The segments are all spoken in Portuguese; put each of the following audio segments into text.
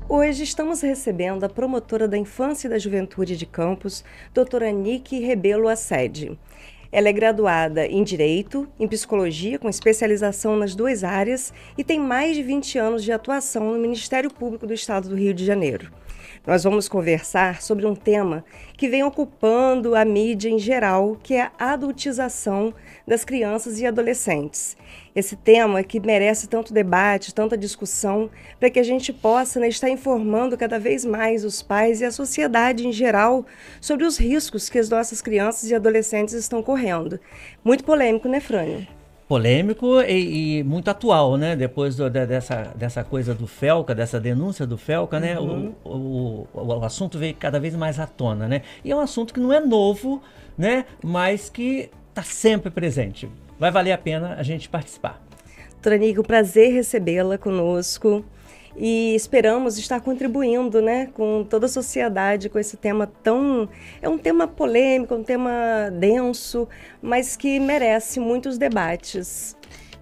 Hoje estamos recebendo a promotora da Infância e da Juventude de Campos, doutora Nicky Rebelo Assede. Ela é graduada em Direito, em Psicologia, com especialização nas duas áreas e tem mais de 20 anos de atuação no Ministério Público do Estado do Rio de Janeiro. Nós vamos conversar sobre um tema que vem ocupando a mídia em geral, que é a adultização das crianças e adolescentes. Esse tema que merece tanto debate, tanta discussão, para que a gente possa estar informando cada vez mais os pais e a sociedade em geral sobre os riscos que as nossas crianças e adolescentes estão correndo. Muito polêmico, né, Frânio? Polêmico e muito atual, né? Depois dessa coisa do Felca, dessa denúncia do Felca, né? O assunto veio cada vez mais à tona, né? E é um assunto que não é novo, né? Mas que está sempre presente. Vai valer a pena a gente participar. Doutora Nicky, um prazer recebê-la conosco. E esperamos estar contribuindo, né, com toda a sociedade, com esse tema tão... É um tema polêmico, um tema denso, mas que merece muitos debates.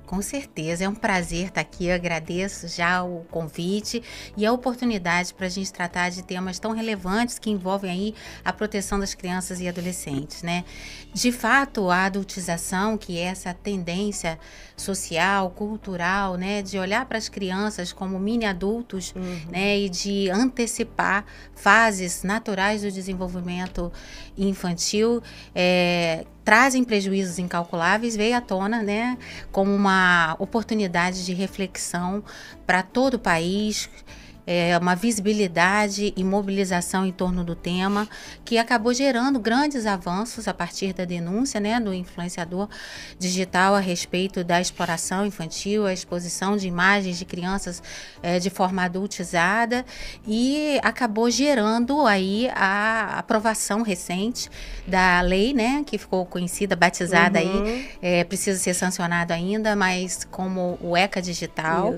Com certeza, é um prazer estar aqui, eu agradeço já o convite e a oportunidade para a gente tratar de temas tão relevantes que envolvem aí a proteção das crianças e adolescentes, né? De fato, a adultização, que é essa tendência social, cultural, né, de olhar para as crianças como mini adultos, né, e de antecipar fases naturais do desenvolvimento infantil, trazem prejuízos incalculáveis, veio à tona, né, como uma oportunidade de reflexão para todo o país, uma visibilidade e mobilização em torno do tema, que acabou gerando grandes avanços a partir da denúncia, né, do influenciador digital a respeito da exploração infantil, a exposição de imagens de crianças de forma adultizada, e acabou gerando aí a aprovação recente da lei, né, que ficou conhecida, batizada aí, precisa ser sancionado ainda, mas como o ECA Digital,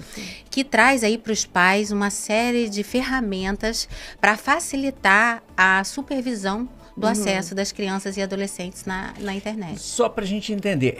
que traz aí para os pais uma série de ferramentas para facilitar a supervisão do acesso das crianças e adolescentes na internet. Só para a gente entender,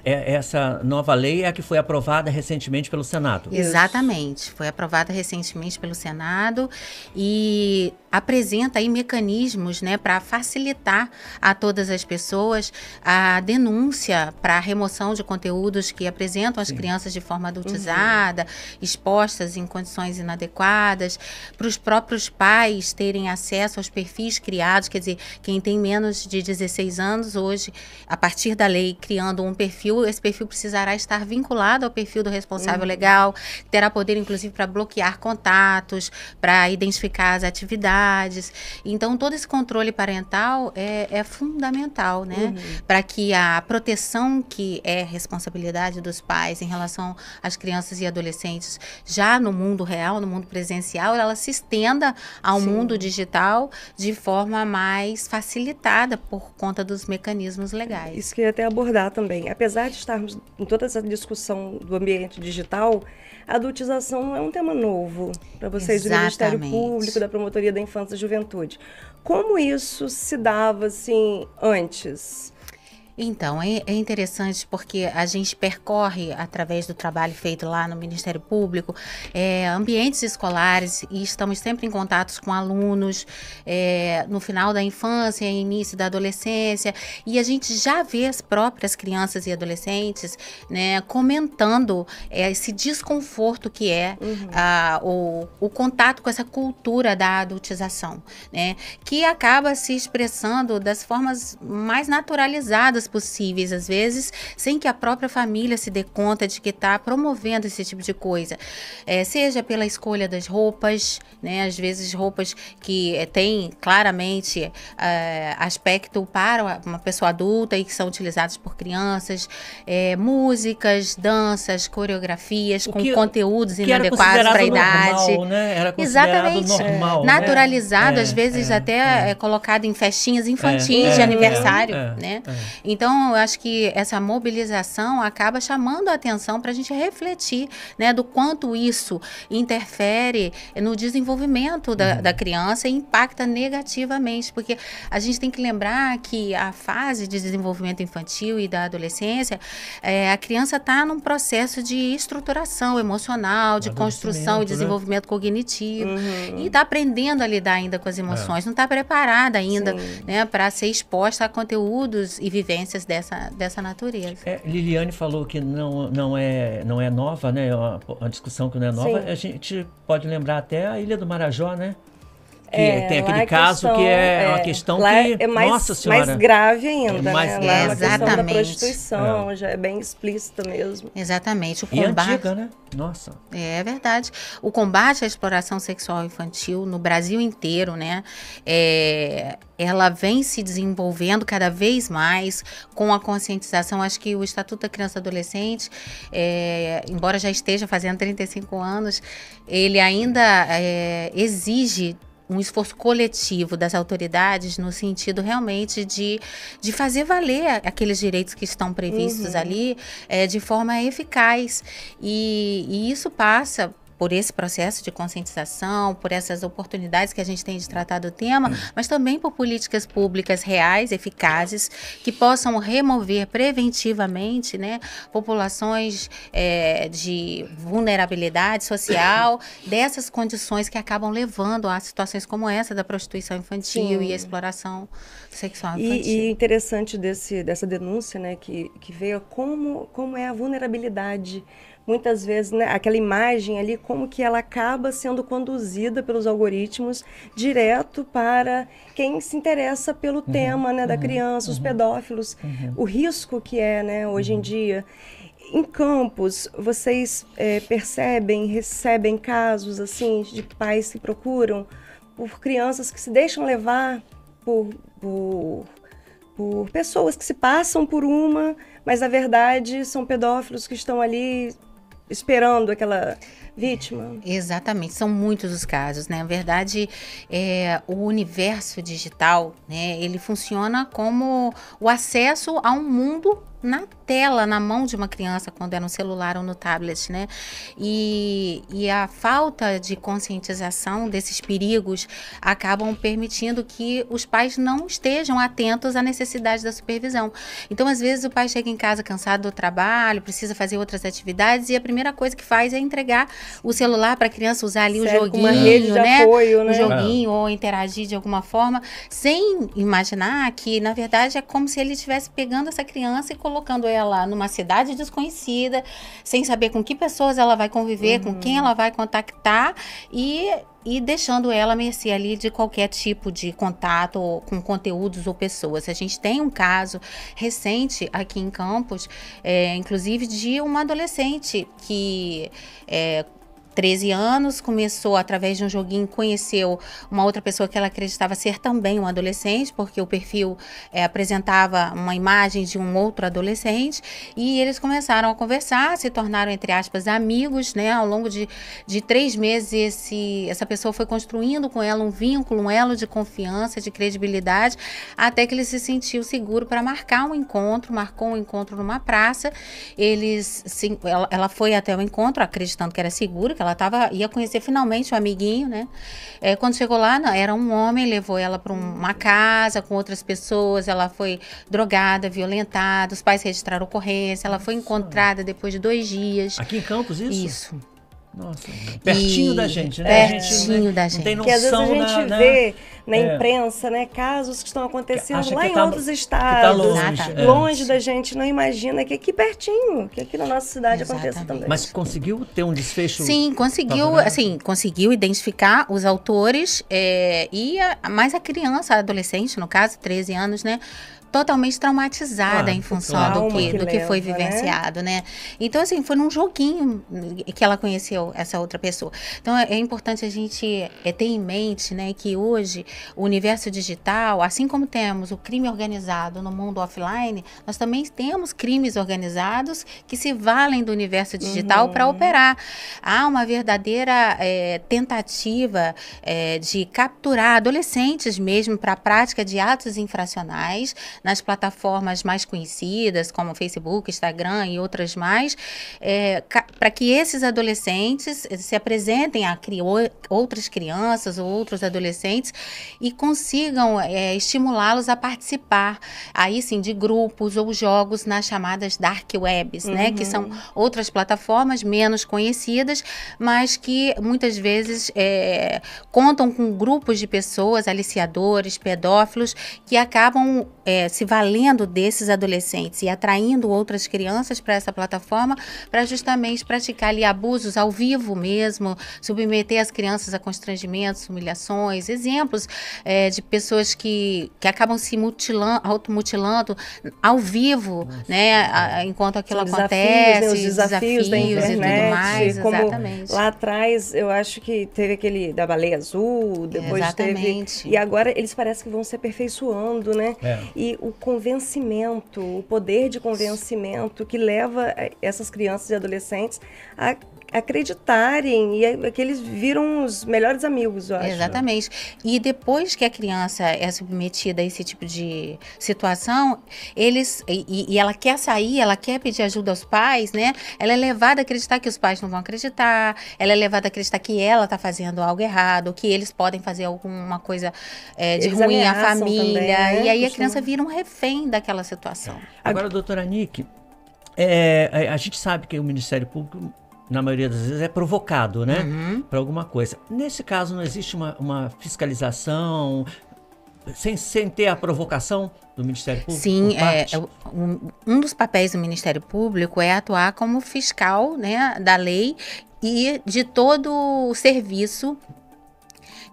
essa nova lei é a que foi aprovada recentemente pelo Senado? Exatamente, foi aprovada recentemente pelo Senado e apresenta aí mecanismos, né, para facilitar a todas as pessoas a denúncia para a remoção de conteúdos que apresentam as crianças de forma adultizada, expostas em condições inadequadas, para os próprios pais terem acesso aos perfis criados, quer dizer, quem tem menos de 16 anos hoje, a partir da lei, criando um perfil, esse perfil precisará estar vinculado ao perfil do responsável legal, terá poder, inclusive, para bloquear contatos, para identificar as atividades. Então, todo esse controle parental é fundamental, né? Para que a proteção que é responsabilidade dos pais em relação às crianças e adolescentes, já no mundo real, no mundo presencial, ela se estenda ao mundo digital de forma mais facilitada por conta dos mecanismos legais. Isso que eu ia até abordar também. Apesar de estarmos em toda essa discussão do ambiente digital, a adultização é um tema novo para vocês do Ministério Público, da Promotoria da Infância e Juventude. Como isso se dava, assim, antes? Então, é interessante porque a gente percorre, através do trabalho feito lá no Ministério Público, ambientes escolares e estamos sempre em contato com alunos no final da infância, início da adolescência, e a gente já vê as próprias crianças e adolescentes, né, comentando esse desconforto que é o contato com essa cultura da adultização, né, que acaba se expressando das formas mais naturalizadas possíveis, às vezes, sem que a própria família se dê conta de que está promovendo esse tipo de coisa. Seja pela escolha das roupas, né? Às vezes roupas que têm claramente aspecto para uma pessoa adulta e que são utilizadas por crianças, músicas, danças, coreografias com conteúdos inadequados para a idade. Normal, né? Era considerado normal, naturalizado, às vezes até colocado em festinhas infantis de aniversário, né? Então, eu acho que essa mobilização acaba chamando a atenção para a gente refletir, né, do quanto isso interfere no desenvolvimento da criança e impacta negativamente, porque a gente tem que lembrar que a fase de desenvolvimento infantil e da adolescência, a criança está num processo de estruturação emocional, de construção e desenvolvimento cognitivo, e está aprendendo a lidar ainda com as emoções, não está preparada ainda, né, para ser exposta a conteúdos e vivências dessa natureza. Liliane falou que não é nova, né? Uma discussão que não é nova. A gente pode lembrar até a Ilha do Marajó, né? Que tem aquele caso que é uma questão que, nossa senhora, mais grave ainda, né? Lá a questão da Exatamente. prostituição já é bem explícita mesmo. Exatamente. O E combate, antiga, né? Nossa. É verdade. O combate à exploração sexual infantil no Brasil inteiro, né? Ela vem se desenvolvendo cada vez mais com a conscientização. Acho que o Estatuto da Criança e Adolescente, embora já esteja fazendo 35 anos, ele ainda exige um esforço coletivo das autoridades no sentido realmente de fazer valer aqueles direitos que estão previstos ali de forma eficaz. E isso passa por esse processo de conscientização, por essas oportunidades que a gente tem de tratar do tema, mas também por políticas públicas reais, eficazes, que possam remover preventivamente, né, populações de vulnerabilidade social, dessas condições que acabam levando a situações como essa da prostituição infantil e a exploração sexual infantil. E interessante dessa denúncia, né, que veio como é a vulnerabilidade. Muitas vezes, né, aquela imagem ali, como que ela acaba sendo conduzida pelos algoritmos direto para quem se interessa pelo tema, né, da criança, os pedófilos, o risco que é, né, hoje em dia. Em Campos, vocês recebem casos assim de pais que procuram por crianças que se deixam levar por pessoas que se passam por mas na verdade são pedófilos que estão ali esperando aquela vítima? Exatamente, são muitos os casos, né? Na verdade, o universo digital, né, ele funciona como o acesso a um mundo na tela, na mão de uma criança, quando é no celular ou no tablet, né? E a falta de conscientização desses perigos acabam permitindo que os pais não estejam atentos à necessidade da supervisão. Então, às vezes, o pai chega em casa cansado do trabalho, precisa fazer outras atividades e a primeira coisa que faz é entregar o celular para a criança usar ali o joguinho, uma rede de apoio, né? O joguinho ou interagir de alguma forma, sem imaginar que, na verdade, é como se ele estivesse pegando essa criança e colocando ela numa cidade desconhecida, sem saber com que pessoas ela vai conviver, com quem ela vai contactar e deixando ela à mercê ali de qualquer tipo de contato com conteúdos ou pessoas. A gente tem um caso recente aqui em Campos, inclusive de uma adolescente que 13 anos, começou através de um joguinho, conheceu uma outra pessoa que ela acreditava ser também um adolescente, porque o perfil apresentava uma imagem de um outro adolescente, e eles começaram a conversar, se tornaram, entre aspas, amigos, né? Ao longo de 3 meses, essa pessoa foi construindo com ela um vínculo, um elo de confiança, de credibilidade, até que ele se sentiu seguro para marcar um encontro, marcou um encontro numa praça. Ela foi até o encontro, acreditando que era seguro, que ela ia conhecer finalmente o amiguinho, né? Quando chegou lá, era um homem, levou ela para uma casa com outras pessoas, ela foi drogada, violentada, os pais registraram ocorrência, ela foi encontrada depois de 2 dias. Aqui em Campos, isso? Isso. Nossa, pertinho da gente, né? Pertinho da gente. Não tem noção, que às vezes a gente vê na imprensa, né, casos que estão acontecendo lá em outros estados, longe da gente, não imagina que aqui pertinho, que aqui na nossa cidade aconteça também. Mas conseguiu ter um desfecho? Sim, conseguiu identificar os autores, mas a criança, a adolescente, no caso, 13 anos, né, totalmente traumatizada em função do que foi vivenciado, né? Então, assim, foi num joguinho que ela conheceu essa outra pessoa. Então, é importante a gente ter em mente, né, que hoje o universo digital, assim como temos o crime organizado no mundo offline, nós também temos crimes organizados que se valem do universo digital para operar. Há uma verdadeira tentativa de capturar adolescentes mesmo para a prática de atos infracionais nas plataformas mais conhecidas, como Facebook, Instagram e outras mais, para que esses adolescentes se apresentem a outras crianças ou outros adolescentes e consigam estimulá-los a participar, aí sim, de grupos ou jogos nas chamadas dark webs, né? Que são outras plataformas menos conhecidas, mas que muitas vezes contam com grupos de pessoas, aliciadores, pedófilos, que acabam se valendo desses adolescentes e atraindo outras crianças para essa plataforma para justamente praticar ali abusos ao vivo mesmo, submeter as crianças a constrangimentos, humilhações, exemplos de pessoas que acabam se automutilando ao vivo, né, enquanto aquilo acontece, os desafios da internet, e tudo mais, como exatamente. Lá atrás, eu acho que teve aquele da baleia azul, depois exatamente. teve... E agora eles parecem que vão se aperfeiçoando, né? E o convencimento, o poder de convencimento que leva essas crianças e adolescentes a acreditarem e que eles viram os melhores amigos, eu acho. Exatamente. E depois que a criança é submetida a esse tipo de situação, e ela quer sair, ela quer pedir ajuda aos pais, né? Ela é levada a acreditar que os pais não vão acreditar, ela é levada a acreditar que ela está fazendo algo errado, que eles podem fazer alguma coisa de ruim à família. Também, né? E aí a criança vira um refém daquela situação. Agora, doutora Nick, a gente sabe que o Ministério Público, na maioria das vezes, é provocado, né? Para alguma coisa. Nesse caso, não existe uma fiscalização sem ter a provocação do Ministério Público? Sim, um dos papéis do Ministério Público é atuar como fiscal, né, da lei e de todo o serviço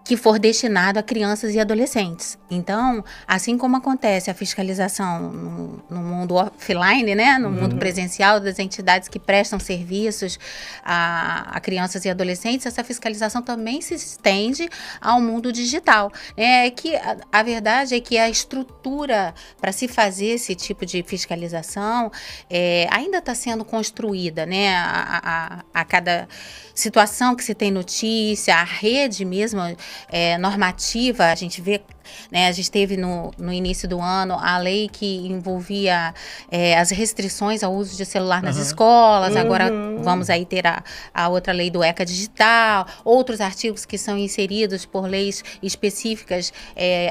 que for destinado a crianças e adolescentes. Então, assim como acontece a fiscalização no mundo offline, né, no mundo presencial das entidades que prestam serviços a crianças e adolescentes, essa fiscalização também se estende ao mundo digital. Que a verdade é que a estrutura para se fazer esse tipo de fiscalização ainda está sendo construída, né, a cada situação que se tem notícia, a rede mesmo normativa, a gente vê, né, a gente teve no início do ano a lei que envolvia as restrições ao uso de celular nas escolas, agora vamos aí ter a outra lei do ECA digital, outros artigos que são inseridos por leis específicas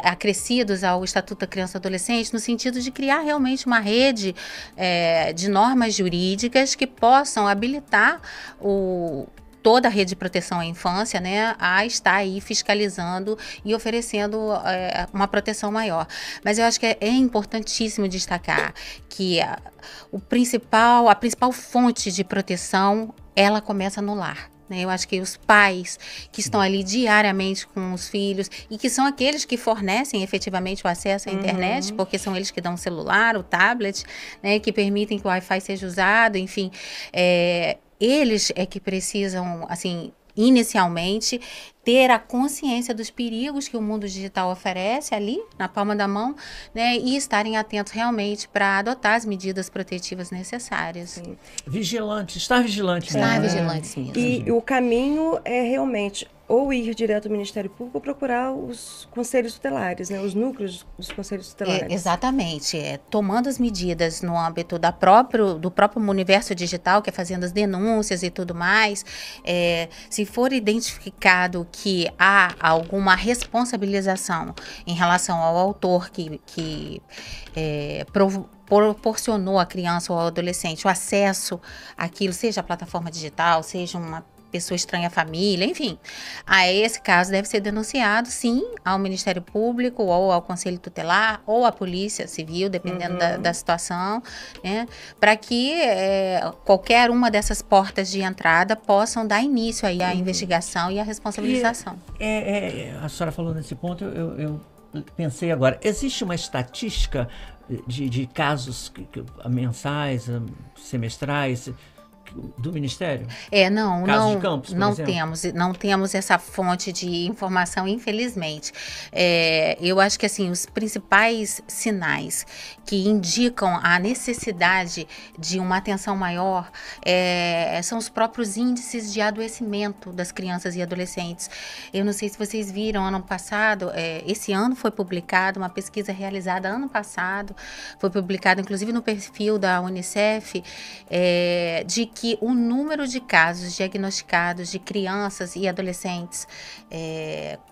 acrescidos ao Estatuto da Criança e Adolescente, no sentido de criar realmente uma rede de normas jurídicas que possam habilitar toda a rede de proteção à infância, né, a estar aí fiscalizando e oferecendo uma proteção maior. Mas eu acho que é importantíssimo destacar que a principal fonte de proteção, ela começa no lar. Eu acho que os pais que estão ali diariamente com os filhos e que são aqueles que fornecem efetivamente o acesso à internet, porque são eles que dão o celular, o tablet, né, que permitem que o Wi-Fi seja usado, enfim, eles que precisam, assim, inicialmente, ter a consciência dos perigos que o mundo digital oferece ali, na palma da mão, né, e estarem atentos realmente para adotar as medidas protetivas necessárias. Sim. Estar vigilante. Estar vigilante mesmo. E o caminho é realmente ou ir direto ao Ministério Público ou procurar os conselhos tutelares, né, os núcleos dos conselhos tutelares. Exatamente. Tomando as medidas no âmbito do próprio universo digital, que é fazendo as denúncias e tudo mais, se for identificado que há alguma responsabilização em relação ao autor que proporcionou à criança ou ao adolescente o acesso àquilo, seja a plataforma digital, seja uma pessoa estranha à família, enfim. Esse caso deve ser denunciado, sim, ao Ministério Público ou ao Conselho Tutelar ou à Polícia Civil, dependendo da situação, né, para que qualquer uma dessas portas de entrada possam dar início aí à investigação e à responsabilização. A senhora falou nesse ponto, eu pensei agora, existe uma estatística de casos mensais, semestrais, do Ministério? Não, Casos de Campos, por exemplo? não temos essa fonte de informação, infelizmente. Eu acho que assim, os principais sinais que indicam a necessidade de uma atenção maior são os próprios índices de adoecimento das crianças e adolescentes. Eu não sei se vocês viram, ano passado, esse ano foi publicada uma pesquisa realizada ano passado, foi publicada inclusive no perfil da Unicef, de que o número de casos diagnosticados de crianças e adolescentes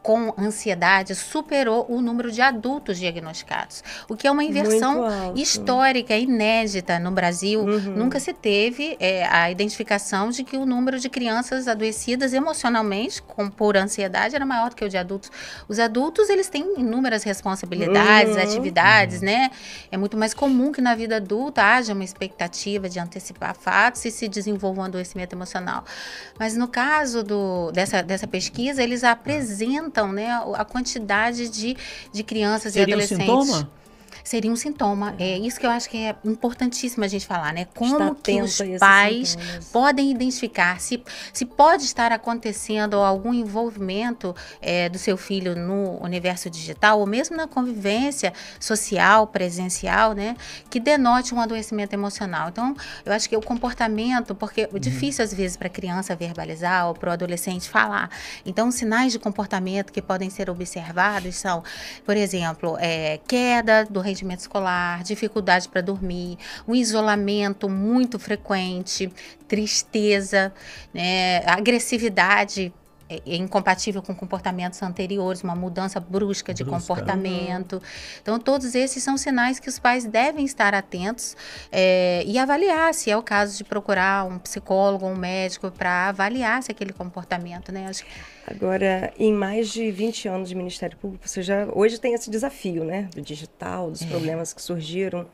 com ansiedade superou o número de adultos diagnosticados, o que é uma inversão histórica, inédita no Brasil. Nunca se teve a identificação de que o número de crianças adoecidas emocionalmente por ansiedade era maior do que o de adultos. Os adultos, eles têm inúmeras responsabilidades, atividades, né? É muito mais comum que na vida adulta haja uma expectativa de antecipar fatos e se desenvolva um adoecimento emocional. Mas no caso dessa pesquisa, eles apresentam, né, a quantidade de crianças e adolescentes. Seria um sintoma? Seria um sintoma. É isso que eu acho que é importantíssimo a gente falar, né? Como que os pais podem identificar se pode estar acontecendo algum envolvimento do seu filho no universo digital, ou mesmo na convivência social, presencial, né? Que denote um adoecimento emocional. Então, eu acho que o comportamento, porque é difícil às vezes para a criança verbalizar ou para o adolescente falar. Então, sinais de comportamento que podem ser observados são, por exemplo, queda do rendimento escolar, dificuldade para dormir, um isolamento muito frequente, tristeza, né, agressividade incompatível com comportamentos anteriores, uma mudança brusca de comportamento. Então, todos esses são sinais que os pais devem estar atentos e avaliar se é o caso de procurar um psicólogo ou um médico para avaliar se aquele comportamento, né? Agora, em mais de 20 anos de Ministério Público, você já hoje tem esse desafio, né? Do digital, dos problemas que surgiram.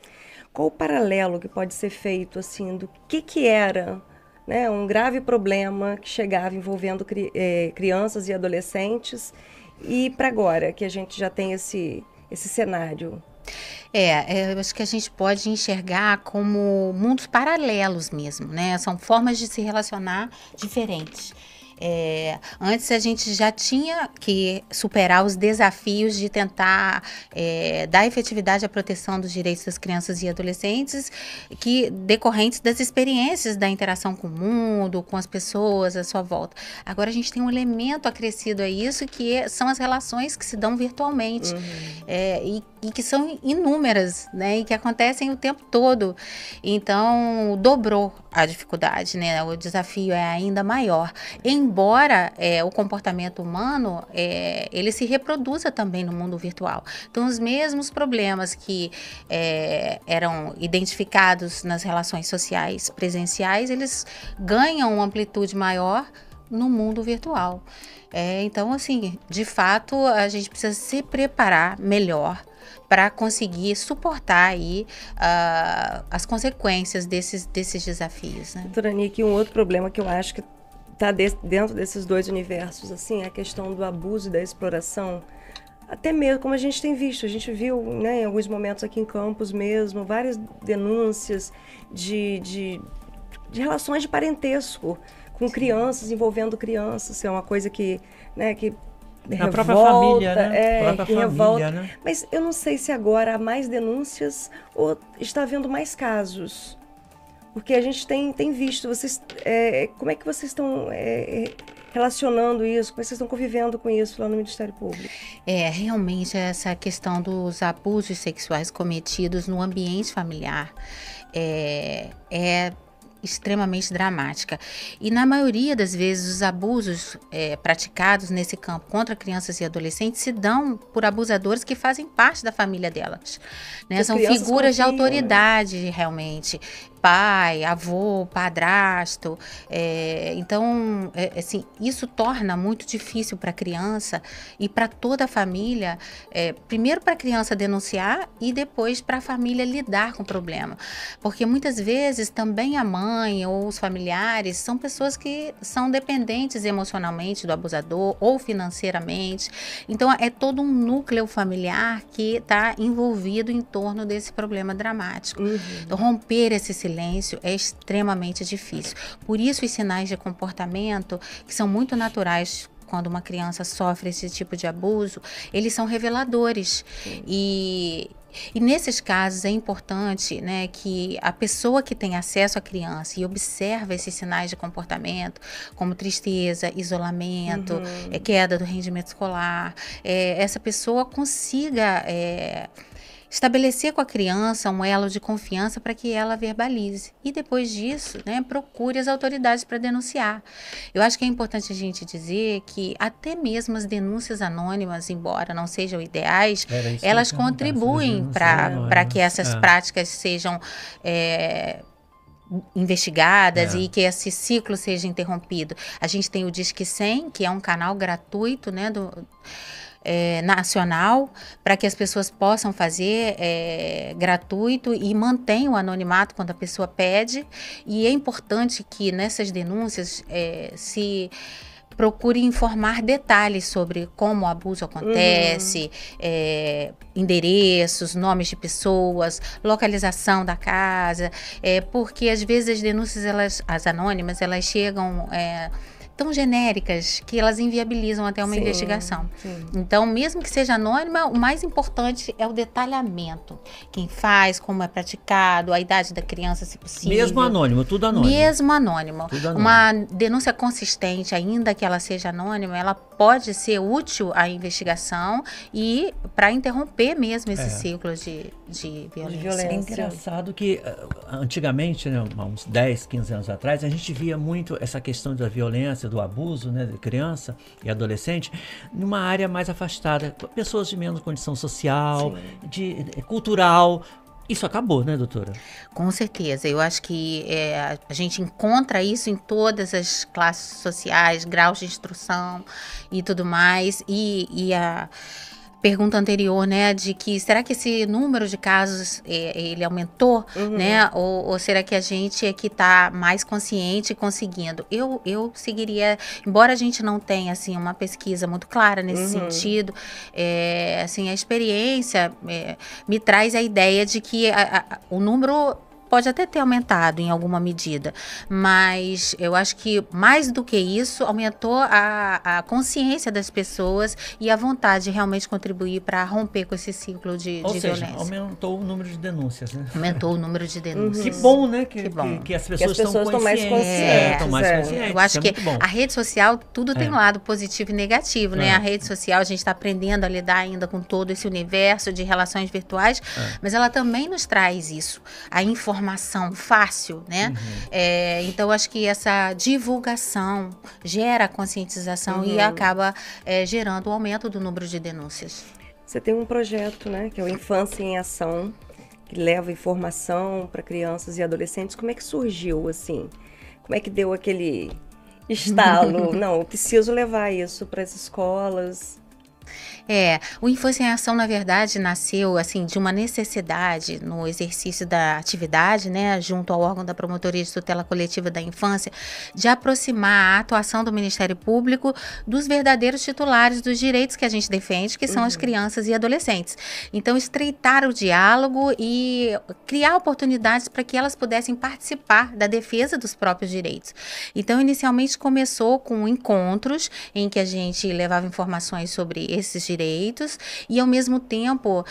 Qual o paralelo que pode ser feito, assim, do que era, né, um grave problema que chegava envolvendo crianças e adolescentes, e para agora, que a gente já tem esse cenário? Eu acho que a gente pode enxergar como mundos paralelos mesmo, né? São formas de se relacionar diferentes. Antes a gente já tinha que superar os desafios de tentar dar efetividade à proteção dos direitos das crianças e adolescentes decorrentes das experiências da interação com o mundo, com as pessoas à sua volta. Agora a gente tem um elemento acrescido a isso, que são as relações que se dão virtualmente e que são inúmeras, né, e que acontecem o tempo todo. Então dobrou a dificuldade, né? O desafio é ainda maior. Embora o comportamento humano ele se reproduza também no mundo virtual. Então, os mesmos problemas que eram identificados nas relações sociais presenciais, eles ganham uma amplitude maior no mundo virtual. Então, assim, de fato, a gente precisa se preparar melhor para conseguir suportar aí as consequências desses desafios, né? Doutora Nick, um outro problema que eu acho que está dentro desses dois universos, assim, é a questão do abuso e da exploração, até mesmo como a gente tem visto, a gente viu, né, em alguns momentos aqui em Campos mesmo, várias denúncias de relações de parentesco com crianças, envolvendo crianças, que é uma coisa que, né, que na revolta, própria família, né? Que revolta. Né? Mas eu não sei se agora há mais denúncias ou está havendo mais casos. Porque a gente tem visto, vocês, como é que vocês estão relacionando isso, como é que vocês estão convivendo com isso lá no Ministério Público? Realmente essa questão dos abusos sexuais cometidos no ambiente familiar é extremamente dramática. E na maioria das vezes os abusos praticados nesse campo contra crianças e adolescentes se dão por abusadores que fazem parte da família delas, né? São figuras de autoridade, né? Realmente. Pai, avô, padrasto. Então, assim, isso torna muito difícil para a criança e para toda a família, primeiro para a criança denunciar e depois para a família lidar com o problema. Porque muitas vezes também a mãe ou os familiares são pessoas que são dependentes emocionalmente do abusador ou financeiramente. Então, é todo um núcleo familiar que está envolvido em torno desse problema dramático. Então, romper esse silêncio silêncio é extremamente difícil. Por isso, os sinais de comportamento, que são muito naturais quando uma criança sofre esse tipo de abuso, eles são reveladores. E nesses casos é importante, né, que a pessoa que tem acesso à criança e observa esses sinais de comportamento, como tristeza, isolamento, queda do rendimento escolar, essa pessoa consiga estabelecer com a criança um elo de confiança para que ela verbalize. E depois disso, né, procure as autoridades para denunciar. Eu acho que é importante a gente dizer que até mesmo as denúncias anônimas, embora não sejam ideais, elas contribuem para que essas práticas sejam investigadas e que esse ciclo seja interrompido. A gente tem o Disque 100, que é um canal gratuito, né, nacional, para que as pessoas possam fazer gratuito e mantenham o anonimato quando a pessoa pede. E é importante que nessas denúncias se procure informar detalhes sobre como o abuso acontece, endereços, nomes de pessoas, localização da casa, porque às vezes as denúncias, as anônimas, elas chegam tão genéricas que elas inviabilizam até uma investigação. Então, mesmo que seja anônima, o mais importante é o detalhamento. Quem faz, como é praticado, a idade da criança, se possível. Mesmo anônimo, tudo anônimo. Mesmo anônimo. Uma denúncia consistente, ainda que ela seja anônima, ela pode ser útil à investigação e para interromper mesmo esse ciclo de violência. É engraçado que antigamente, né, uns 10, 15 anos atrás, a gente via muito essa questão da violência, do abuso, né, de criança e adolescente, numa área mais afastada, pessoas de menos condição social, cultural. Isso acabou, né, doutora? Com certeza. Eu acho que a gente encontra isso em todas as classes sociais, graus de instrução e tudo mais. E a pergunta anterior, né, de que será que esse número de casos ele aumentou, né, ou será que a gente é que está mais consciente e conseguindo? Eu seguiria, embora a gente não tenha assim uma pesquisa muito clara nesse sentido, assim a experiência me traz a ideia de que o número pode até ter aumentado em alguma medida, mas eu acho que mais do que isso, aumentou a consciência das pessoas e a vontade de realmente contribuir para romper com esse ciclo de violência. Aumentou o número de denúncias, né? Aumentou o número de denúncias. Que bom, né? Que bom. Que as pessoas estão mais conscientes. Eu acho que a rede social, tudo tem um lado positivo e negativo, né? A rede social, a gente está aprendendo a lidar ainda com todo esse universo de relações virtuais, mas ela também nos traz isso, a informação fácil, né? Então, acho que essa divulgação gera conscientização e acaba gerando o aumento do número de denúncias. Você tem um projeto, né, que é o Infância em Ação, que leva informação para crianças e adolescentes. Como é que surgiu, assim? Como é que deu aquele estalo? Não, eu preciso levar isso para as escolas. O Infância em Ação, na verdade, nasceu assim de uma necessidade no exercício da atividade, né, junto ao órgão da Promotoria de Tutela Coletiva da Infância, de aproximar a atuação do Ministério Público dos verdadeiros titulares dos direitos que a gente defende, que são as crianças e adolescentes. Então, estreitar o diálogo e criar oportunidades para que elas pudessem participar da defesa dos próprios direitos. Então, inicialmente começou com encontros em que a gente levava informações sobre esses direitos e, ao mesmo tempo,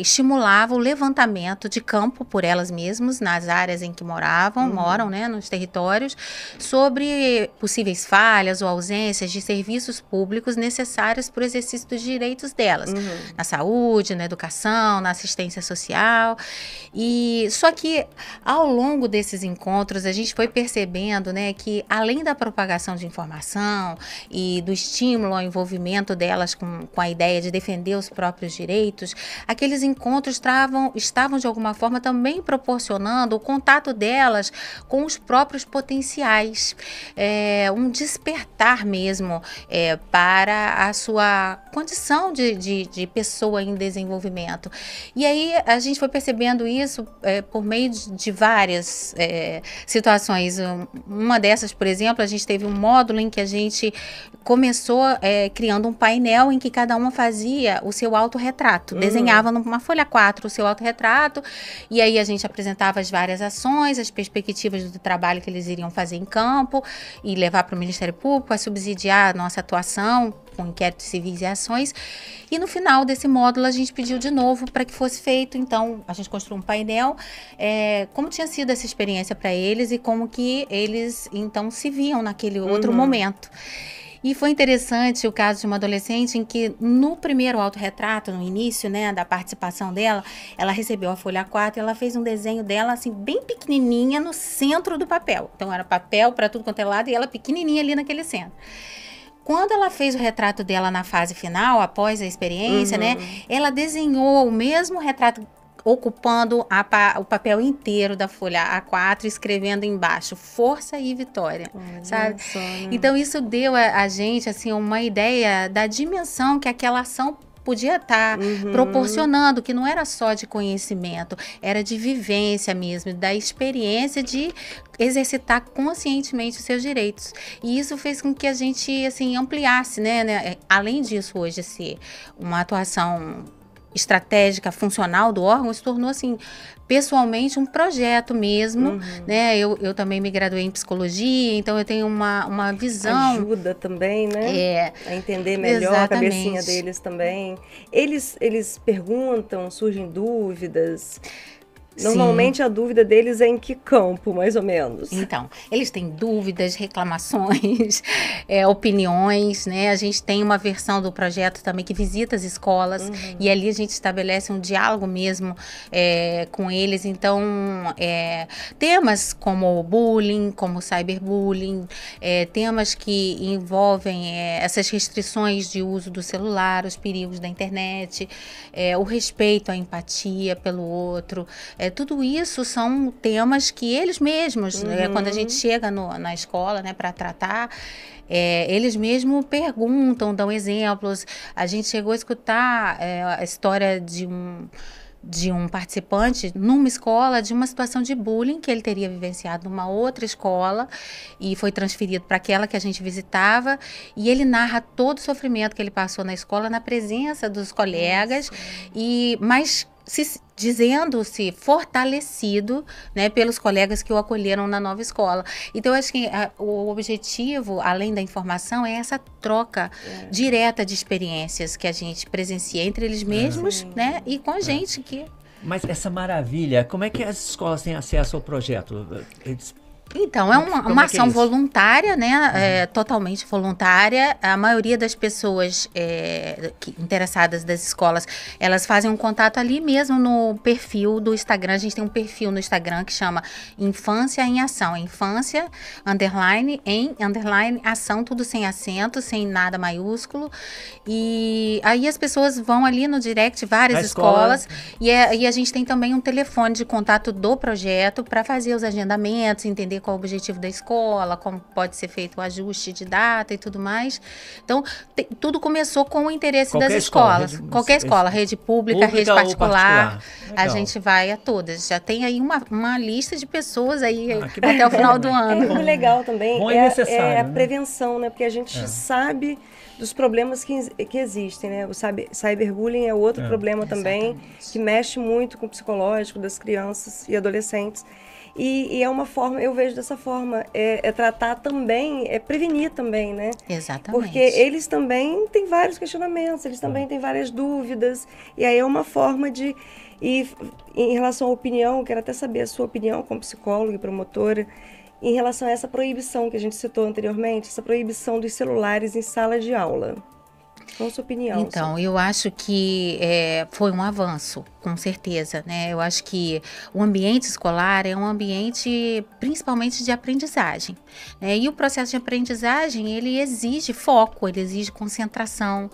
estimulava o levantamento de campo por elas mesmas, nas áreas em que moram, né, nos territórios, sobre possíveis falhas ou ausências de serviços públicos necessários para o exercício dos direitos delas, na saúde, na educação, na assistência social. E só que, ao longo desses encontros, a gente foi percebendo, né, que, além da propagação de informação e do estímulo ao envolvimento delas com a ideia de defender os próprios direitos, aqueles encontros estavam de alguma forma também proporcionando o contato delas com os próprios potenciais, um despertar mesmo para a sua condição de pessoa em desenvolvimento. E aí a gente foi percebendo isso por meio de várias situações. Uma dessas, por exemplo, a gente teve um módulo em que a gente começou criando um painel painel em que cada uma fazia o seu autorretrato, desenhava numa folha 4 o seu autorretrato, e aí a gente apresentava as várias ações, as perspectivas do trabalho que eles iriam fazer em campo e levar para o Ministério Público a subsidiar a nossa atuação com inquéritos civis e ações. E no final desse módulo a gente pediu de novo para que fosse feito, então a gente construiu um painel, como tinha sido essa experiência para eles e como que eles então se viam naquele outro momento. E foi interessante o caso de uma adolescente em que no primeiro autorretrato, no início, né, da participação dela, ela recebeu a folha 4 e ela fez um desenho dela assim bem pequenininha no centro do papel. Então era papel para tudo quanto é lado e ela pequenininha ali naquele centro. Quando ela fez o retrato dela na fase final, após a experiência, né, ela desenhou o mesmo retrato ocupando o papel inteiro da folha A4, escrevendo embaixo, força e vitória, sabe? Só, né? Então isso deu a gente, assim, uma ideia da dimensão que aquela ação podia estar proporcionando, que não era só de conhecimento, era de vivência mesmo, da experiência de exercitar conscientemente os seus direitos. E isso fez com que a gente, assim, ampliasse, né? Além disso, hoje, ser uma atuação estratégica, funcional do órgão, se tornou, assim, pessoalmente um projeto mesmo, né? Eu também me graduei em psicologia, então eu tenho uma visão... Ajuda também, né? A entender melhor a cabecinha deles também. Eles perguntam, surgem dúvidas... Normalmente a dúvida deles é em que campo, mais ou menos? Então, eles têm dúvidas, reclamações, opiniões, né? A gente tem uma versão do projeto também que visita as escolas e ali a gente estabelece um diálogo mesmo com eles. Então, temas como bullying, como cyberbullying, temas que envolvem essas restrições de uso do celular, os perigos da internet, o respeito, a empatia pelo outro, tudo isso são temas que eles mesmos, quando a gente chega na escola, né, para tratar, eles mesmos perguntam, dão exemplos. A gente chegou a escutar a história de um participante numa escola, de uma situação de bullying que ele teria vivenciado numa outra escola e foi transferido para aquela que a gente visitava, e ele narra todo o sofrimento que ele passou na escola na presença dos colegas, mas dizendo-se fortalecido, né, pelos colegas que o acolheram na nova escola. Então, eu acho que o objetivo, além da informação, é essa troca direta de experiências que a gente presencia entre eles mesmos, né, e com a gente. Mas essa maravilha, como é que as escolas têm acesso ao projeto? Então, é uma ação voluntária, né? Totalmente voluntária. A maioria das pessoas interessadas das escolas, elas fazem um contato ali mesmo no perfil do Instagram. A gente tem um perfil no Instagram que chama Infância em Ação. Infância, ação, tudo sem acento, sem nada maiúsculo. E aí as pessoas vão ali no direct, várias escolas. E a gente tem também um telefone de contato do projeto para fazer os agendamentos, entender qual é o objetivo da escola, como pode ser feito o ajuste de data e tudo mais. Então, tudo começou com o interesse das escolas. Qualquer escola, rede pública, rede particular. A gente vai a todas. Já tem aí uma lista de pessoas aí até o final do ano. O legal também é a prevenção, né? Porque a gente sabe dos problemas que existem, né? O cyberbullying é outro problema também, que mexe muito com o psicológico das crianças e adolescentes. E é uma forma, eu vejo dessa forma, tratar também, prevenir também, né? Exatamente. Porque eles também têm vários questionamentos, eles também têm várias dúvidas, e aí é uma forma de... E em relação à opinião, quero até saber a sua opinião como psicóloga e promotora, em relação a essa proibição que a gente citou anteriormente, essa proibição dos celulares em sala de aula. Qual a sua opinião? Então, eu acho que foi um avanço, com certeza, né? Eu acho que o ambiente escolar é um ambiente principalmente de aprendizagem, né? E o processo de aprendizagem, ele exige foco, ele exige concentração.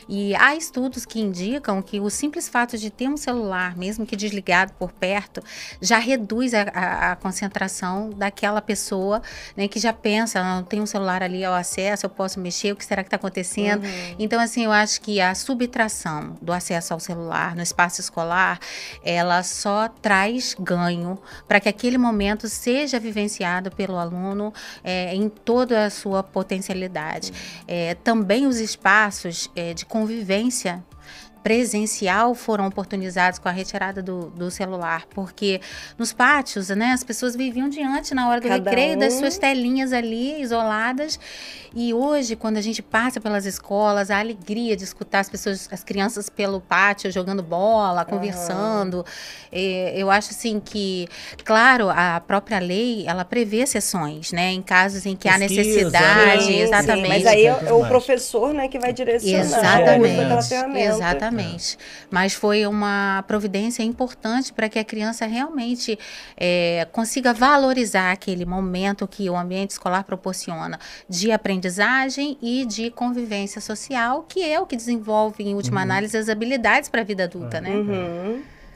E há estudos que indicam que o simples fato de ter um celular, mesmo que desligado por perto, já reduz a concentração daquela pessoa, né, que já pensa, não tem um celular ali ao acesso, eu posso mexer, o que será que está acontecendo? Então, às assim, eu acho que a subtração do acesso ao celular no espaço escolar, ela só traz ganho para que aquele momento seja vivenciado pelo aluno em toda a sua potencialidade. Também os espaços de convivência presencial foram oportunizados com a retirada do celular, porque nos pátios, né, as pessoas viviam diante na hora do recreio das suas telinhas ali, isoladas, e hoje, quando a gente passa pelas escolas, a alegria de escutar as crianças pelo pátio jogando bola, conversando, eu acho assim que, claro, a própria lei, ela prevê exceções, né, em casos em que há necessidade, sim, exatamente. Sim, mas aí é o professor, né, que vai direcionar aquela ferramenta. Exatamente. Mas foi uma providência importante para que a criança realmente consiga valorizar aquele momento que o ambiente escolar proporciona de aprendizagem e de convivência social, que é o que desenvolve, em última análise, as habilidades para a vida adulta, né?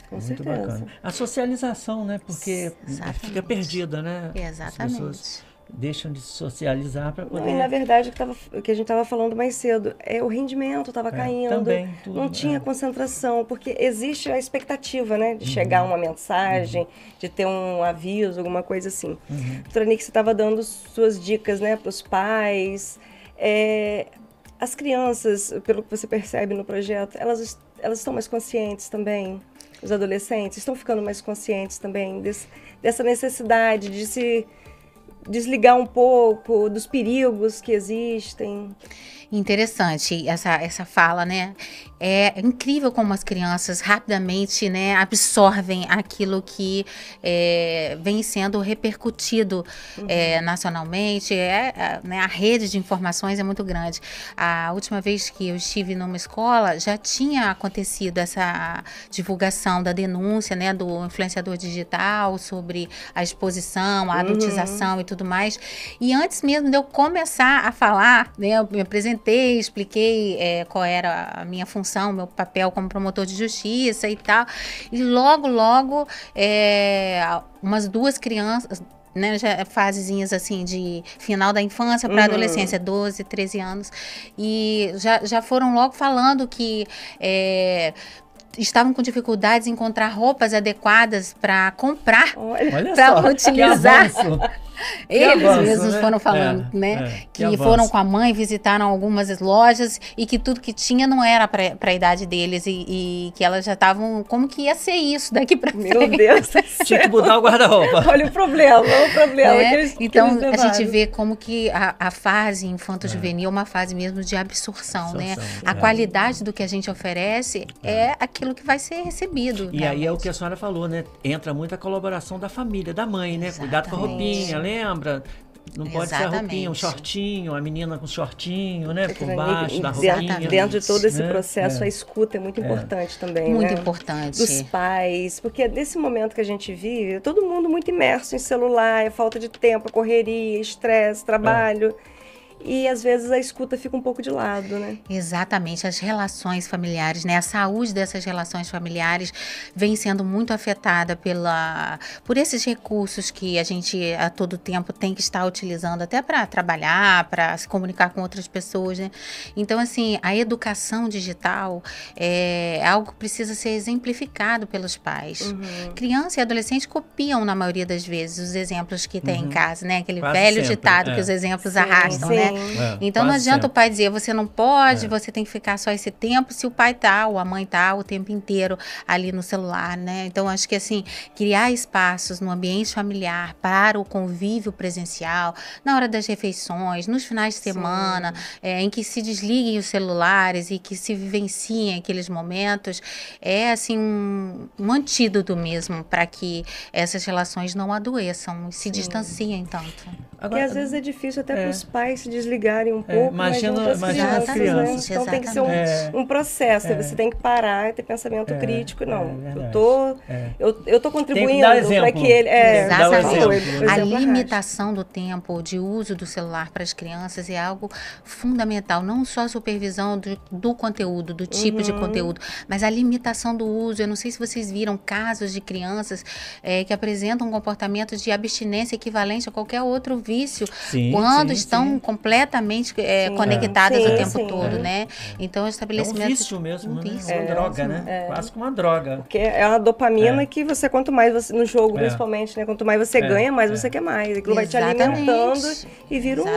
Com Muito certeza. bacana. A socialização, né? Porque fica perdida, né? Exatamente. As pessoas deixam de socializar para poder... Não, e na verdade, o que a gente estava falando mais cedo, o rendimento estava caindo, também, tudo, não tinha concentração, porque existe a expectativa, né, de chegar uma mensagem, de ter um aviso, alguma coisa assim. Doutora Nick, você estava dando suas dicas, né, para os pais. As crianças, pelo que você percebe no projeto, elas estão mais conscientes também. Os adolescentes estão ficando mais conscientes também dessa necessidade de se desligar um pouco dos perigos que existem. Interessante essa fala, né? É incrível como as crianças rapidamente, né, absorvem aquilo que vem sendo repercutido nacionalmente. Né, a rede de informações é muito grande. A última vez que eu estive numa escola, já tinha acontecido essa divulgação da denúncia, né, do influenciador digital sobre a exposição, a adultização e tudo mais. E antes mesmo de eu começar a falar, né, eu me apresentei, expliquei qual era a minha função, meu papel como promotor de justiça e tal. E logo, umas 2 crianças, né, já fasezinhas assim de final da infância para adolescência, 12, 13 anos, e já foram logo falando que estavam com dificuldades em encontrar roupas adequadas para comprar, para utilizar. Eles mesmos foram falando, que foram com a mãe, visitaram algumas lojas e que tudo que tinha não era para a idade deles e que elas já estavam, como que ia ser isso daqui para frente? Meu Deus! Tinha que mudar o guarda-roupa. Olha o problema. Então, a gente vê como que a fase infanto-juvenil é uma fase mesmo de absorção, né? A qualidade do que a gente oferece é aquilo que vai ser recebido. E aí é o que a senhora falou, né? Entra muita colaboração da família, da mãe, né? Cuidado com a roupinha, lembra? Não pode ser a roupinha, um shortinho, a menina com shortinho, né? Por baixo da roupinha. Dentro de todo esse processo, a escuta é muito importante também, muito importante. Dos pais, porque nesse momento que a gente vive, todo mundo muito imerso em celular, falta de tempo, correria, estresse, trabalho. E às vezes a escuta fica um pouco de lado, né? Exatamente, as relações familiares, né? A saúde dessas relações familiares vem sendo muito afetada por esses recursos que a gente a todo tempo tem que estar utilizando até para trabalhar, para se comunicar com outras pessoas, né? Então, assim, a educação digital é algo que precisa ser exemplificado pelos pais. Criança e adolescente copiam, na maioria das vezes, os exemplos que tem em casa, né? Aquele velho ditado que os exemplos arrastam, né? Então não adianta o pai dizer, você não pode, você tem que ficar só esse tempo, se o pai tá ou a mãe tá o tempo inteiro ali no celular, né? Então acho que assim, criar espaços no ambiente familiar para o convívio presencial, na hora das refeições, nos finais de semana, em que se desliguem os celulares e que se vivenciem aqueles momentos, é assim um antídoto mesmo para que essas relações não adoeçam e se distanciem tanto. Porque às vezes é difícil até para os pais se desligarem um pouco, imagina as crianças, né? Então tem que ser um processo, você tem que parar e ter pensamento crítico. Não, eu tô contribuindo para que ele... Exatamente. A limitação do tempo de uso do celular para as crianças é algo fundamental, não só a supervisão do conteúdo, do tipo de conteúdo, mas a limitação do uso. Eu não sei se vocês viram casos de crianças que apresentam um comportamento de abstinência equivalente a qualquer outro vício, quando estão completamente conectadas o tempo todo, né? Então, o É estabelecimento... um vício mesmo, né? vício. Uma droga, né? Quase que uma droga. Porque é uma dopamina que você, quanto mais você, no jogo principalmente, né? Quanto mais você ganha, mais você quer mais. Aquilo vai te alimentando e vira um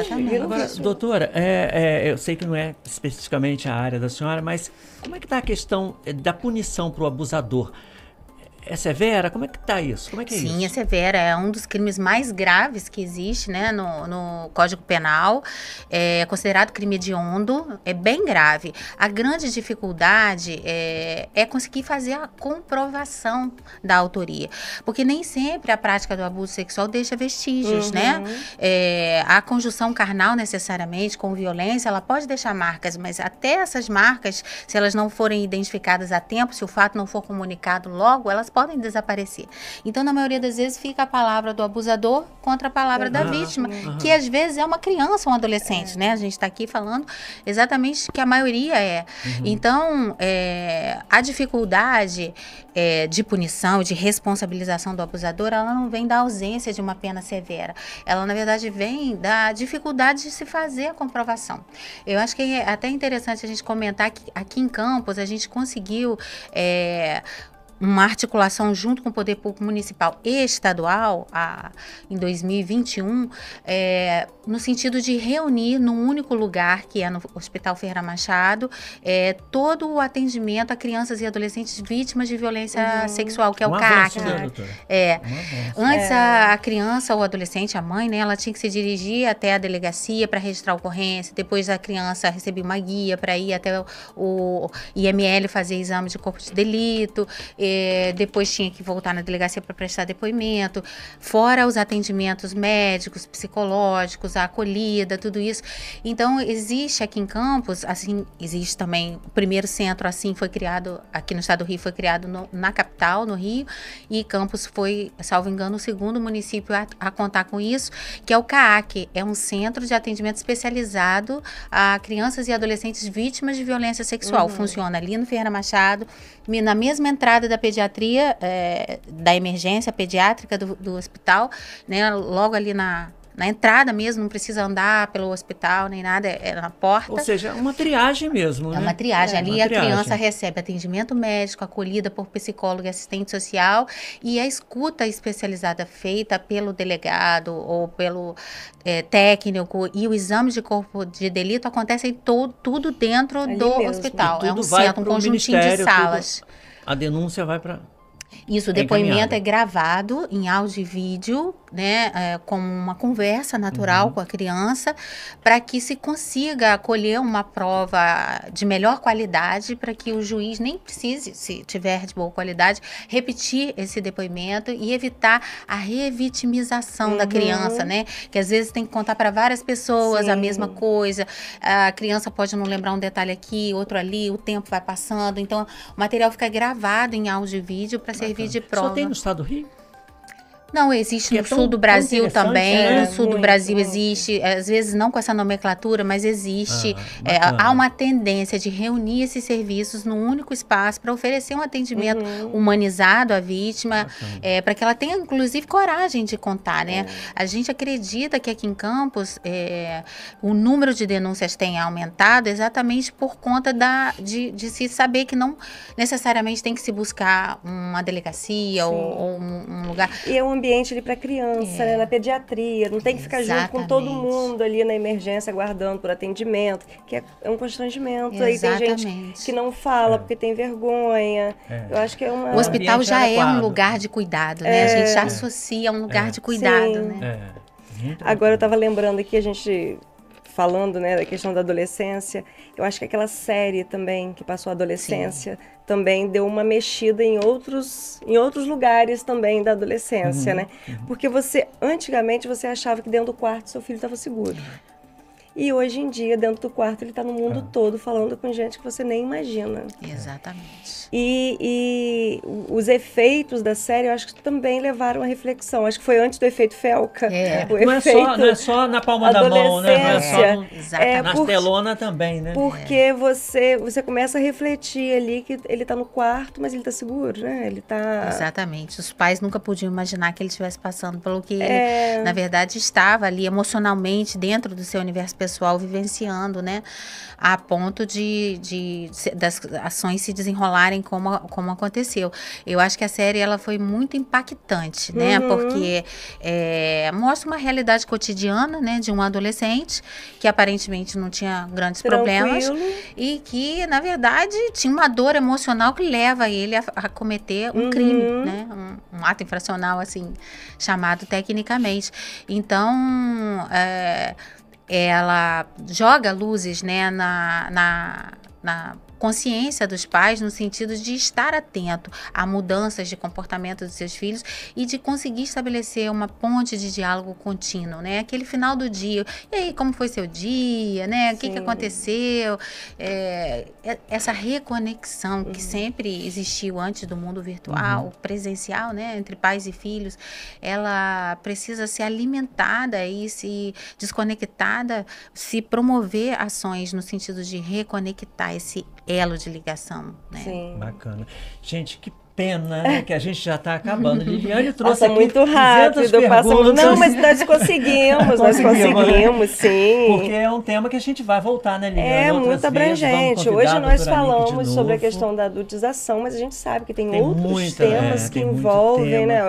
Agora, vício. doutora, eu sei que não é especificamente a área da senhora, mas como é que está a questão da punição para o abusador? É severa? Como é que está isso? Como é que é isso? Sim, é severa. É um dos crimes mais graves que existe, né, no Código Penal. É considerado crime hediondo. É bem grave. A grande dificuldade é conseguir fazer a comprovação da autoria. Porque nem sempre a prática do abuso sexual deixa vestígios, né? A conjunção carnal, necessariamente, com violência, ela pode deixar marcas, mas até essas marcas, se elas não forem identificadas a tempo, se o fato não for comunicado logo, elas podem desaparecer. Então, na maioria das vezes, fica a palavra do abusador contra a palavra da vítima, que às vezes é uma criança ou um adolescente, né? A gente está aqui falando exatamente que a maioria é. Então, a dificuldade de punição, de responsabilização do abusador, ela não vem da ausência de uma pena severa. Ela, na verdade, vem da dificuldade de se fazer a comprovação. Eu acho que é até interessante a gente comentar que aqui em Campos a gente conseguiu uma articulação junto com o Poder Público Municipal e Estadual em 2021, no sentido de reunir num único lugar, que é no Hospital Ferreira Machado, todo o atendimento a crianças e adolescentes vítimas de violência sexual, que é o CAAC. Antes a criança ou adolescente, a mãe, né, ela tinha que se dirigir até a delegacia para registrar a ocorrência, depois a criança recebia uma guia para ir até o IML fazer exame de corpo de delito, depois tinha que voltar na delegacia para prestar depoimento, fora os atendimentos médicos, psicológicos, a acolhida, tudo isso. Então, existe aqui em Campos, assim, existe também, o primeiro centro assim foi criado, aqui no estado do Rio, foi criado na capital, no Rio, e Campos foi, salvo engano, o segundo município a contar com isso, que é o CAAC, é um centro de atendimento especializado a crianças e adolescentes vítimas de violência sexual. Funciona ali no Ferreira Machado, na mesma entrada da pediatria, da emergência pediátrica do hospital, né, logo ali na entrada mesmo, não precisa andar pelo hospital nem nada, é na porta. Ou seja, uma triagem mesmo, né? É uma triagem. Ali uma a criança recebe atendimento médico, acolhida por psicólogo e assistente social, e a escuta especializada feita pelo delegado ou pelo técnico, e o exame de corpo de delito acontece tudo dentro do hospital. É um centro, um conjuntinho de salas. A denúncia vai para... Isso, o depoimento é gravado em áudio e vídeo, né, com uma conversa natural com a criança, para que se consiga colher uma prova de melhor qualidade, para que o juiz nem precise, se tiver de boa qualidade, repetir esse depoimento e evitar a revitimização da criança, né, que às vezes tem que contar para várias pessoas a mesma coisa, a criança pode não lembrar um detalhe aqui, outro ali, o tempo vai passando, então o material fica gravado em áudio e vídeo para servir de prova. Só tem no estado do Rio? Não, existe no sul do Brasil também, né? no sul do Brasil existe, às vezes não com essa nomenclatura, mas existe, há uma tendência de reunir esses serviços num único espaço para oferecer um atendimento humanizado à vítima, para que ela tenha, inclusive, coragem de contar, né? A gente acredita que aqui em Campos o número de denúncias tem aumentado exatamente por conta de se saber que não necessariamente tem que se buscar uma delegacia ou um lugar... E é um ambiente ali para criança, né, na pediatria, não tem que ficar junto com todo mundo ali na emergência aguardando por atendimento, que é um constrangimento. Aí tem gente que não fala porque tem vergonha. Eu acho que é uma... O hospital já é um lugar de cuidado, né? A gente já associa a um lugar de cuidado, né? Agora eu estava lembrando aqui, a gente falando, né, da questão da adolescência, eu acho que aquela série também que passou a adolescência também deu uma mexida em outros lugares também da adolescência, né? Porque antigamente você achava que dentro do quarto seu filho estava seguro. E hoje em dia, dentro do quarto, ele está no mundo todo falando com gente que você nem imagina. Exatamente. E os efeitos da série, eu acho que também levaram à reflexão. Acho que foi antes do efeito Felca. Não é só na palma da mão, né? Não é só na telona também, né? Porque você começa a refletir ali que ele está no quarto, mas ele está seguro, né? Ele tá... Exatamente. Os pais nunca podiam imaginar que ele estivesse passando pelo que ele, na verdade, estava ali emocionalmente dentro do seu universo pessoal. pessoal vivenciando, né? A ponto das ações se desenrolarem como aconteceu. Eu acho que a série ela foi muito impactante, né? Porque mostra uma realidade cotidiana, né? De um adolescente que aparentemente não tinha grandes problemas e que, na verdade, tinha uma dor emocional que leva ele a cometer um crime, né? Um ato infracional, assim, chamado tecnicamente. Então, ela joga luzes, né, na consciência dos pais, no sentido de estar atento a mudanças de comportamento dos seus filhos e de conseguir estabelecer uma ponte de diálogo contínuo, né? Aquele final do dia, e aí, como foi seu dia, né? O que aconteceu? Essa reconexão que sempre existiu antes do mundo virtual, presencial, né? Entre pais e filhos, ela precisa ser alimentada e se desconectada, se promover ações no sentido de reconectar esse elo de ligação, né? Sim. Bacana. Gente, que pena, né, que a gente já está acabando. Liliane trouxe aqui muito rápido, não, mas nós conseguimos, sim. Porque é um tema que a gente vai voltar, né, Liliane? É muito abrangente. Hoje nós falamos sobre a questão da adultização, mas a gente sabe que tem outros temas que envolvem, né?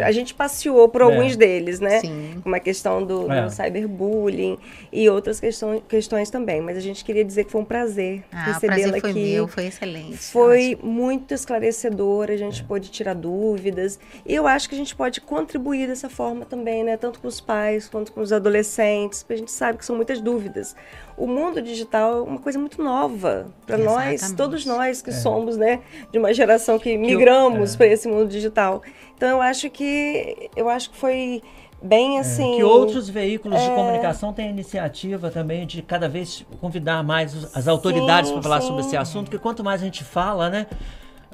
A gente passeou por alguns deles, né? Sim. Como a questão do cyberbullying e outras questões também. Mas a gente queria dizer que foi um prazer recebê-la aqui. O prazer foi meu, foi excelente. Foi muito esclarecedor. A gente pode tirar dúvidas. E eu acho que a gente pode contribuir dessa forma também, né? Tanto com os pais quanto com os adolescentes, porque a gente sabe que são muitas dúvidas. O mundo digital é uma coisa muito nova para nós, todos nós que somos, né, de uma geração que migramos para esse mundo digital. Então eu acho que foi bem assim... Que outros veículos de comunicação têm a iniciativa também de cada vez convidar mais as autoridades para falar sobre esse assunto, porque quanto mais a gente fala, né?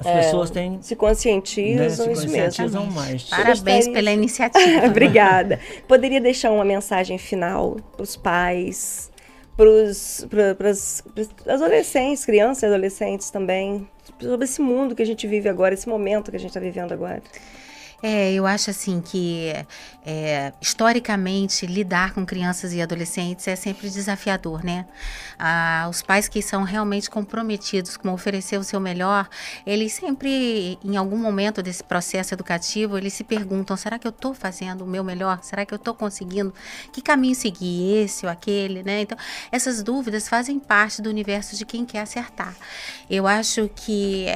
As pessoas se conscientizam, né, isso mesmo. Mais. Parabéns pela iniciativa. Obrigada. Poderia deixar uma mensagem final para os pais, para as adolescentes, crianças e adolescentes também, sobre esse mundo que a gente vive agora, esse momento que a gente está vivendo agora? Eu acho assim que, historicamente, lidar com crianças e adolescentes é sempre desafiador, né? Os pais que são realmente comprometidos com oferecer o seu melhor, eles sempre, em algum momento desse processo educativo, eles se perguntam, será que eu estou fazendo o meu melhor? Será que eu estou conseguindo? Que caminho seguir, esse ou aquele, né? Então, essas dúvidas fazem parte do universo de quem quer acertar. Eu acho que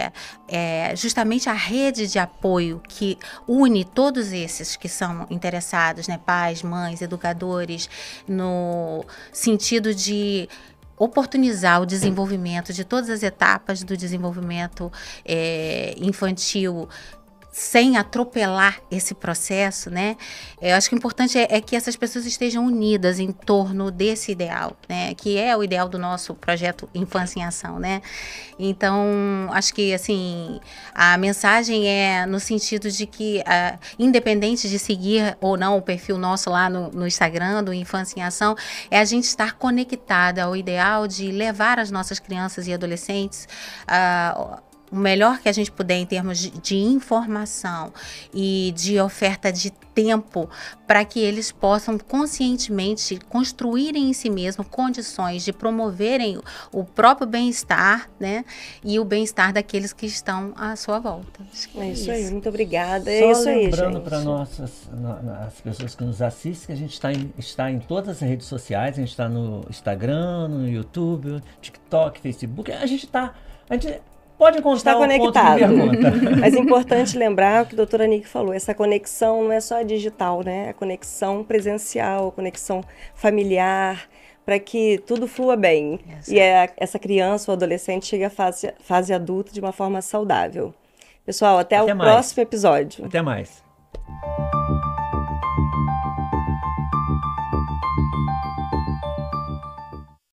justamente a rede de apoio que une todos esses que são interessados, né, pais, mães, educadores, no sentido de oportunizar o desenvolvimento de todas as etapas do desenvolvimento infantil, sem atropelar esse processo, né? Eu acho que o importante é que essas pessoas estejam unidas em torno desse ideal, né? Que é o ideal do nosso projeto Infância em Ação, né? Então, acho que, assim, a mensagem é no sentido de que, independente de seguir ou não o perfil nosso lá no Instagram, do Infância em Ação, é a gente estar conectada ao ideal de levar as nossas crianças e adolescentes o melhor que a gente puder em termos de informação e de oferta de tempo para que eles possam conscientemente construírem em si mesmos condições de promoverem o próprio bem-estar, né? E o bem-estar daqueles que estão à sua volta. É isso aí, muito obrigada. É isso aí, gente. Só lembrando para as pessoas que nos assistem que a gente está em todas as redes sociais, a gente está no Instagram, no YouTube, TikTok, Facebook, a gente pode encontrar conectado. Mas é importante lembrar o que a doutora Nick falou, essa conexão não é só digital, né? É conexão presencial, conexão familiar, para que tudo flua bem. E essa criança ou adolescente chegue à fase adulta de uma forma saudável. Pessoal, até o próximo episódio. Até mais.